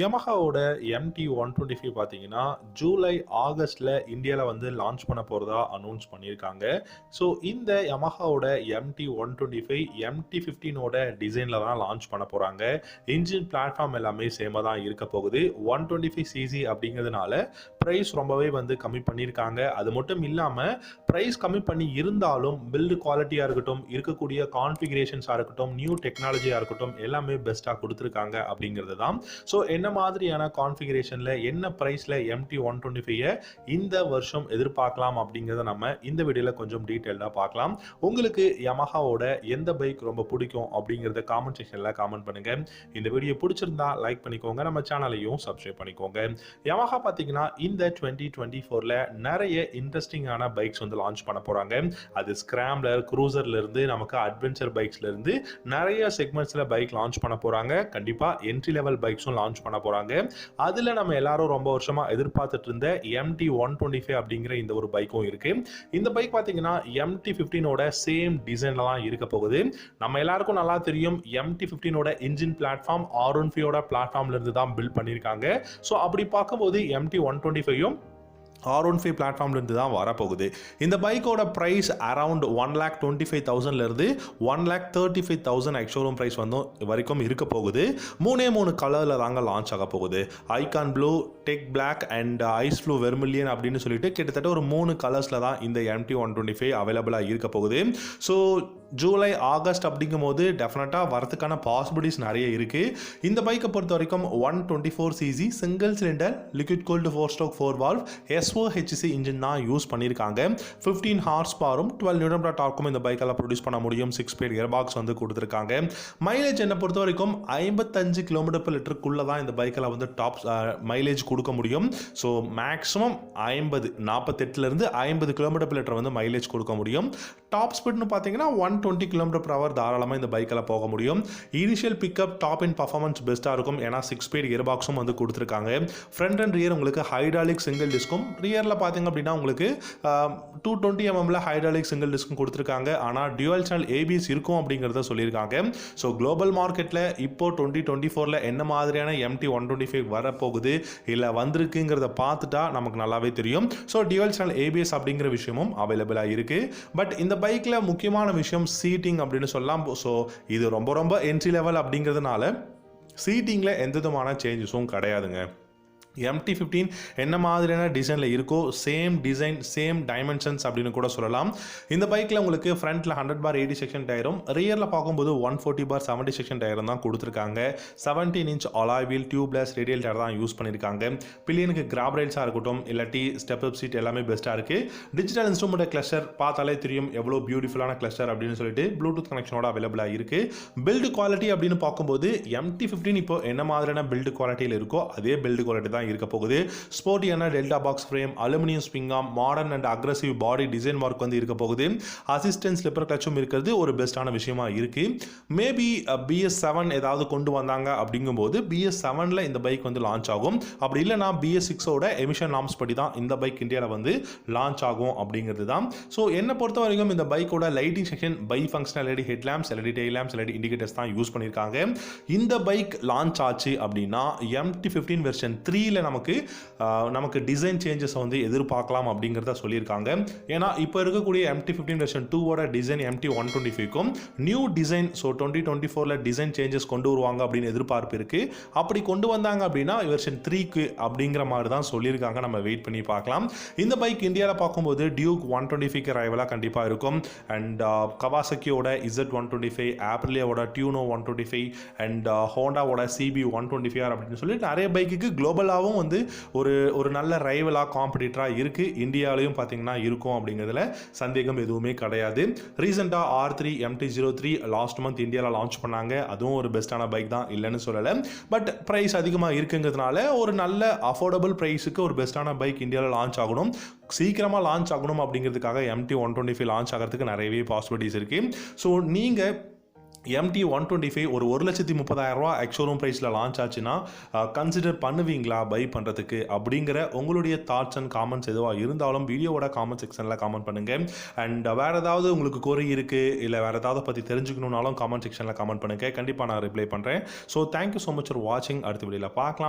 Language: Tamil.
Yamahaவோட MT-125 பார்த்தீங்கன்னா, ஜூலை, ஆகஸ்ட்ல இந்தியால வந்து லான்ச் பண்ண போறதா அனௌன்ஸ் பண்ணியிருக்காங்க. ஸோ இந்த Yamahaவோட MT-125, MT-15ஓட டிசைன்ல தான் லான்ச் பண்ண போறாங்க. இன்ஜின் பிளாட்ஃபார்ம் எல்லாமே சேமா தான் இருக்க போகுது. 125 சிசி அப்படிங்கிறதுனால பிரைஸ் ரொம்பவே வந்து கம்மி பண்ணியிருக்காங்க. அது மட்டும் இல்லாம பிரைஸ் கம்மி பண்ணி இருந்தாலும் பில்டு குவாலிட்டியா இருக்கட்டும், இருக்கக்கூடிய கான்ஃபிகரேஷன்ஸா இருக்கட்டும், நியூ டெக்னாலஜியா இருக்கட்டும் எல்லாமே பெஸ்ட்டா குடுத்திருக்காங்க அப்படிங்கிறது தான். ஸோ என்ன மாதிரியான கான்ஃபிகரேஷன்ல என்ன பிரைஸ்ல MT-125 இந்த வருஷம் எதிர்பார்க்கலாம் அப்படிங்கிறத நம்ம இந்த வீடியோல கொஞ்சம் டீடைல்டா பார்க்கலாம். உங்களுக்கு Yamahaவோட எந்த பைக் ரொம்ப பிடிக்கும் அப்படிங்கிறத காமெண்ட் செக்ஷன்ல காமெண்ட் பண்ணுங்க. இந்த வீடியோ பிடிச்சிருந்தா லைக் பண்ணிக்கோங்க, நம்ம சேனலையும் சப்ஸ்கிரைப் பண்ணிக்கோங்க. Yamaha பார்த்தீங்கன்னா இந்த 2024ல நிறைய இன்ட்ரெஸ்டிங்கான பைக்ஸ் வந்து லான்ச் பண்ண போறாங்க. அது ஸ்கிராம்ப்ளர், க்ரூசர்ல இருந்து நமக்கு அட்வென்ச்சர் பைக்ஸ்ல இருந்து நிறைய செக்மெண்ட்ஸ்ல பைக் லான்ச் பண்ண போறாங்க. கண்டிப்பா என்ட்ரி லெவல் பைக்ஸும் லான்ச் பண்ண போறாங்க. அதுல நம்ம எல்லாரும் ரொம்ப வருஷமா எதிர்பார்த்துட்டு இருந்த MT-125 அப்படிங்கிற இந்த ஒரு பைக்கும் இருக்கு. இந்த பைக் பாத்தீங்கன்னா MT-15ஓட சேம் டிசைன்ல தான் இருக்க போகுது. நம்ம எல்லாருக்கும் நல்லா தெரியும் MT-15ஓட இன்ஜின் பிளாட்ஃபார்ம் R15ஓட பிளாட்ஃபார்ம்ல இருந்து தான் பில்ட் பண்ணிருக்காங்க. சோ அப்படி பார்க்கும்போது MT-125யும் R15 பிளாட்ஃபார்ம்ல இருந்து தான் வரப்போகுது. இந்த பைக்கோட பிரைஸ் அரௌண்ட் 1,25,000ல இருந்து 1,35,000 எக்ஸ்ஷோரூம் பிரைஸ் வந்து வரைக்கும் இருக்க போகுது. மூணு கலர்ல தாங்க லான்ச் ஆக போகுது. Icon blue, tech black and ice blue vermilion அப்படின்னு சொல்லிட்டு கிட்டத்தட்ட ஒரு 3 கலர்ஸ்ல தான் இந்த MT-125 அவைலபிளா இருக்க போகுது. ஸோ ஜூலை, ஆகஸ்ட் அப்படிங்கும் போது டெஃபினட்டா வரதுக்கான பாசிபிலிட்டிஸ் நிறைய இருக்கு. இந்த பைக்கை பொறுத்த வரைக்கும் 124cc single cylinder liquid cooled 4-stroke 4 valve SOHC engine தான் யூஸ் பண்ணியிருக்காங்க. 15 ஹார்ஸ் பவரும் 12 Nm டார்க்கும் இந்த பைக்கெல்லாம் ப்ரொடியூஸ் பண்ண முடியும். 6-speed கியர்பாக்ஸ் வந்து கொடுத்துருக்காங்க. மைலேஜ் என்ன பொறுத்த வரைக்கும் 55 km/லிட்டருக்குள்ள தான் இந்த பைக்கெல்லாம் வந்து டாப் மைலேஜ் கொடுக்க முடியும். ஸோ மேக்ஸிமம் 48ல இருந்து 50 km/லிட்டர் வந்து மைலேஜ் கொடுக்க முடியும். டாப் ஸ்பீட்னு பார்த்தீங்கன்னா 120 km/h தாராளமாக இந்த பைக்கெல்லாம் போக முடியும். இனிஷியல் பிக்கப் டாப் இன் பர்ஃபார்மன்ஸ் பெஸ்ட்டாக இருக்கும். ஏன்னா 6-speed கியர்பாக்ஸும் வந்து கொடுத்துருக்காங்க. ஃப்ரண்ட் அண்ட் ரியர் உங்களுக்கு ஹைட்ராலிக் சிங்கிள் டிஸ்க்கும், ரியரில் பார்த்தீங்க அப்படின்னா உங்களுக்கு 220 mm ஹைட்ராலிக் சிங்கிள் டிஸ்க்கும் கொடுத்துருக்காங்க. ஆனால் டியூவல் சேனல் ABS இருக்கும் அப்படிங்கிறத சொல்லியிருக்காங்க. ஸோ குளோபல் மார்க்கெட்டில் இப்போ 2024ல் என்ன மாதிரியான MT-125 வரப்போகுது இல்லை வந்திருக்குங்கிறத பார்த்துட்டா நமக்கு நல்லாவே தெரியும். ஸோ டியூவல் சேனல் ABS அப்படிங்கிற விஷயமும் அவைலபிளாக இருக்கு. பட் இந்த பைக்கில் முக்கியமான விஷயம் சீட்டிங் அப்படின்னு சொல்லலாம். ஸோ இது ரொம்ப என்ட்ரி லெவல் அப்படிங்கிறதுனால சீட்டிங்கில் எந்த விதமான சேஞ்சஸும் கிடையாதுங்க. MT-15 என்ன மாதிரியான டிசைனில் இருக்கோ சேம் டிசைன், சேம் டைமென்ஷன்ஸ் அப்படின்னு கூட சொல்லலாம். இந்த பைக்கில் உங்களுக்கு ஃப்ரண்ட்டில் 100/80 செக்ஷன் டயரும், ரியரில் பார்க்கும்போது 140/70 செக்ஷன் டயரும் தான் கொடுத்துருக்காங்க. 17 inch alloy wheel, tubeless radial tyre தான் யூஸ் பண்ணியிருக்காங்க. பில்லியனுக்கு கிராப் ரைல்ஸாக இருக்கட்டும் இல்லாட்டி ஸ்டெப் அப் சீட் எல்லாமே பெஸ்ட்டாக இருக்குது. டிஜிட்டல் இன்ஸ்ட்ருமெண்ட் கிளஸ்டர் பார்த்தாலே தெரியும் எவ்வளோ பியூட்டிஃபுல்லான கிளஸ்டர் அப்படின்னு சொல்லிட்டு ப்ளூடூத் கனெக்ஷனோட அவைலபிளாக இருக்குது. பில்டு குவாலிட்டி அப்படின்னு பார்க்கும்போது MT-15 இப்போ என்ன மாதிரியான பில்டு குவாலிட்டியில் இருக்கோ அதே பில்டு குவாலிட்டி தான் இருக்க போகுது. ஸ்போர்ட்டியான delta box frame, aluminium spring arm, modern and aggressive body design mark வந்து இருக்க போகுது. அசிஸ்டன்ட் ஸ்லிப்பர் கிளச்சும் இருக்கிறது ஒரு பெஸ்டான விஷயமா இருக்கு. மேபி BS7 ஏதாவது கொண்டு வந்தாங்க அப்படிங்கும்போது BS7ல இந்த பைக் வந்து லான்ச் ஆகும். அப்படி இல்லைனா BS6ஓட எமிஷன் நார்ம்ஸ் படி தான் இந்த பைக் இந்தியாவில் வந்து லான்ச் ஆகும் அப்படிங்கிறது தான். ஸோ என்னை பொறுத்த வரைக்கும் இந்த பைக்கோட lighting section by functional LED head lamps, LED tail lamps, LED indicators தான் யூஸ் பண்ணியிருக்காங்க. இந்த பைக் லான்ச் ஆச்சு அப்படின்னா MT-15 வெர்ஷன் 3ல நமக்கு டிசைன் சேஞ்சஸ் வந்து எதிர்பார்க்கலாம் அப்படிங்கிறத சொல்லியிருக்காங்க. ஏன்னா இப்போ இருக்கக்கூடிய MT-15 வெர்ஷன் 2ஓட டிசைன் MT-125க்கும் நியூ டிசைன், ஸோ 2024ல டிசைன் சேஞ்சஸ் கொண்டு வருவாங்க அப்படின்னு எதிர்பார்ப்பு இருக்கு. அப்படி கொண்டு வந்தாங்க அப்படின்னா வெர்ஷன் 3க்கு அப்படிங்கிற மாதிரி தான் சொல்லியிருக்காங்க. நம்ம வெயிட் பண்ணி பார்க்கலாம். இந்த பைக் இந்தியாவில் பார்க்கும்போது டியூக் 125க்கு ரைவலாக கண்டிப்பாக இருக்கும். அண்ட் கவாசக்கியோட Z125, ஆப்ரிலியாவோட டியூனோ 125 அண்ட் ஹோண்டாவோட CB 125R அப்படின்னு சொல்லி நிறைய பைக்குக்கு குளோபலாகவும் வந்து ஒரு நல்ல ரைவலாக காம்படிட்டராக இருக்குது. இந்தியாவிலையும் பார்த்தீங்கன்னா இருக்கும் அப்படிங்கிறதுல சந்தேகம் எதுவுமே கிடையாது. ரீசெண்டாக R3 MT-03 லாஸ்ட் மந்த் இந்தியாவில் லான்ச் பண்ணாங்க. அதுவும் ஒரு பெஸ்ட்டான பைக் தான், இல்லைன்னு சொல்லலை. பட் ப்ரைஸ் அதிகமாக இருக்குங்கிறதுனால ஒரு நல்ல அஃபோர்டபுள் ப்ரைஸுக்கு ஒரு பெஸ்ட்டான பைக் இந்தியாவில் லான்ச் ஆகணும், சீக்கிரமாக லான்ச் ஆகணும் அப்படிங்கிறதுக்காக MT-125 லான்ச் ஆகிறதுக்கு நிறையவே பாசிபிலிட்டிஸ் இருக்குது. ஸோ நீங்கள் MT-125 ஒரு 1,30,000 எக்ஸ்ஷோரூம் ப்ரைஸில் லான்ச் ஆச்சுன்னா கன்சிடர் பண்ணுவீங்களா பை பண்ணுறதுக்கு அப்படிங்கிற உங்களுடைய தாட்ஸ் அண்ட் காமெண்ட்ஸ் எதுவாக இருந்தாலும் வீடியோவோட காமெண்ட் செக்ஷனில் காமெண்ட் பண்ணுங்கள். அண்ட் வேறு ஏதாவது உங்களுக்கு கோரி இருக்குது இல்லை வேறு ஏதாவது பற்றி தெரிஞ்சுக்கணுன்னாலும் காமெண்ட் செக்ஷனில் காமெண்ட் பண்ணுங்கள். கண்டிப்பாக நான் ரிப்ளை பண்ணுறேன். So thank you so much for வாட்சிங். அடுத்த வீடியோவில் பார்க்கலாம்.